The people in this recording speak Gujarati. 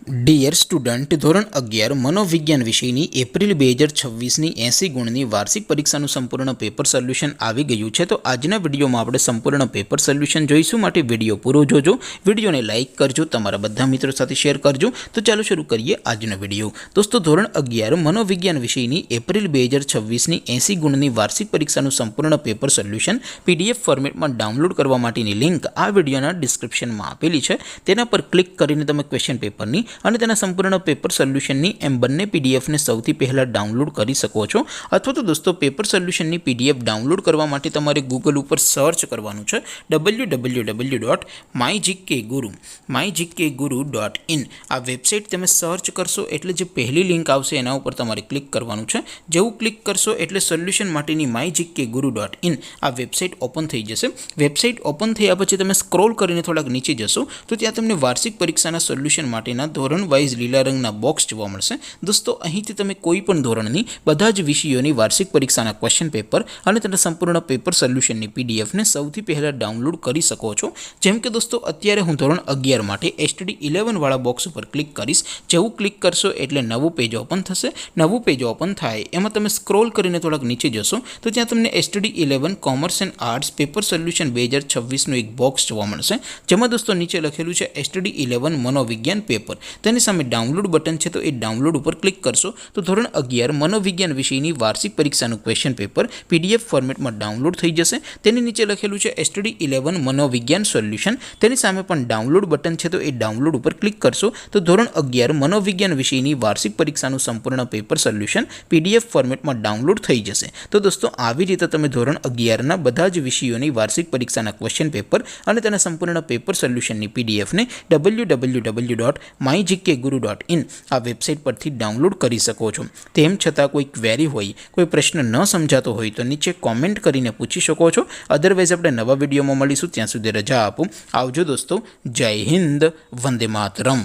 ડિયર સ્ટુડન્ટ, ધોરણ 11 મનોવિજ્ઞાન વિષયની એપ્રિલ 2026ની 80 ગુણની વાર્ષિક પરીક્ષાનું સંપૂર્ણ પેપર સોલ્યુશન આવી ગયું છે. તો આજના વિડીયોમાં આપણે સંપૂર્ણ પેપર સોલ્યુશન જોઈશું. માટે વિડીયો પૂરો જોજો, વિડીયોને લાઇક કરજો, તમારા બધા મિત્રો સાથે શેર કરજો. તો ચાલો શરૂ કરીએ આજનો વિડીયો. દોસ્તો, ધોરણ 11 મનોવિજ્ઞાન વિષયની એપ્રિલ 2026ની 80 ગુણની વાર્ષિક પરીક્ષાનું સંપૂર્ણ પેપર સોલ્યુશન PDF ફોર્મેટમાં ડાઉનલોડ કરવા માટેની લિંક આ વિડીયોના ડિસ્ક્રિપ્શનમાં આપેલી છે. તેના પર ક્લિક કરીને તમે ક્વેશ્ચન પેપરની અને તેના સંપૂર્ણ પેપર સોલ્યુશનની એમ બંને પીડીએફને સૌથી પહેલાં ડાઉનલોડ કરી શકો છો. અથવા તો દોસ્તો, પેપર સોલ્યુશનની PDF ડાઉનલોડ કરવા માટે તમારે ગૂગલ ઉપર સર્ચ કરવાનું છે www.mygkguru.in. આ વેબસાઇટ તમે સર્ચ કરશો એટલે જે પહેલી લિંક આવશે એના ઉપર તમારે ક્લિક કરવાનું છે. જેવું ક્લિક કરશો એટલે સોલ્યુશન માટેની mygkguru.in આ વેબસાઇટ ઓપન થઈ જશે. વેબસાઇટ ઓપન થયા પછી તમે સ્ક્રોલ કરીને થોડાક નીચે જશો તો ત્યાં તમને વાર્ષિક પરીક્ષાના સોલ્યુશન માટેના ધોરણ વાઇઝ લીલા રંગના બોક્સ જોવા મળશે. દોસ્તો, અહીંથી તમે કોઈ પણ ધોરણની બધા જ વિષયોની વાર્ષિક પરીક્ષાના ક્વેશ્ચન પેપર અને તેના સંપૂર્ણ પેપર સોલ્યુશનની PDFને સૌથી પહેલાં ડાઉનલોડ કરી શકો છો. જેમ કે દોસ્તો, અત્યારે હું ધોરણ 11 માટે STD 11 વાળા બોક્સ ઉપર ક્લિક કરીશ. જેવું ક્લિક કરશો એટલે નવું પેજ ઓપન થશે. નવું પેજ ઓપન થાય એમાં તમે સ્ક્રોલ કરીને થોડાક નીચે જશો તો ત્યાં તમને STD 11 commerce and arts paper solution 2026નું એક બોક્સ જોવા મળશે. જેમાં દોસ્તો નીચે લખેલું છે STD 11 મનોવિજ્ઞાન પેપર. તેની સામે ડાઉનલોડ બટન છે, તો એ ડાઉનલોડ ઉપર ક્લિક કરશો તો ધોરણ 11 મનોવિજ્ઞાન વિષયની વાર્ષિક પરીક્ષાનું ક્વેશ્ચન પેપર PDF ફોર્મેટમાં ડાઉનલોડ થઈ જશે. તેની નીચે લખેલું છે STD 11 મનોવિજ્ઞાન સોલ્યુશન. તેની સામે પણ ડાઉનલોડ બટન છે, તો એ ડાઉનલોડ ઉપર ક્લિક કરશો તો ધોરણ 11 મનોવિજ્ઞાન વિષયની વાર્ષિક પરીક્ષાનું સંપૂર્ણ પેપર સોલ્યુશન PDF ફોર્મેટમાં ડાઉનલોડ થઈ જશે. તો દોસ્તો, આવી રીતે તમે ધોરણ 11ના બધા જ વિષયોની વાર્ષિક પરીક્ષાના ક્વેશ્ચન પેપર અને તેના સંપૂર્ણ પેપર સોલ્યુશનની PDFને www.mygkguru.in આ વેબસાઇટ પરથી ડાઉનલોડ કરી શકો છો. તેમ છતાં કોઈ ક્વેરી હોય, કોઈ પ્રશ્ન ન સમજાતો હોય તો નીચે કોમેન્ટ કરીને પૂછી શકો છો. અધરવાઇઝ આપણે નવા વિડીયોમાં મળીશું. ત્યાં સુધી રજા આપો. આવજો દોસ્તો. જય હિન્દ. વંદે માતરમ.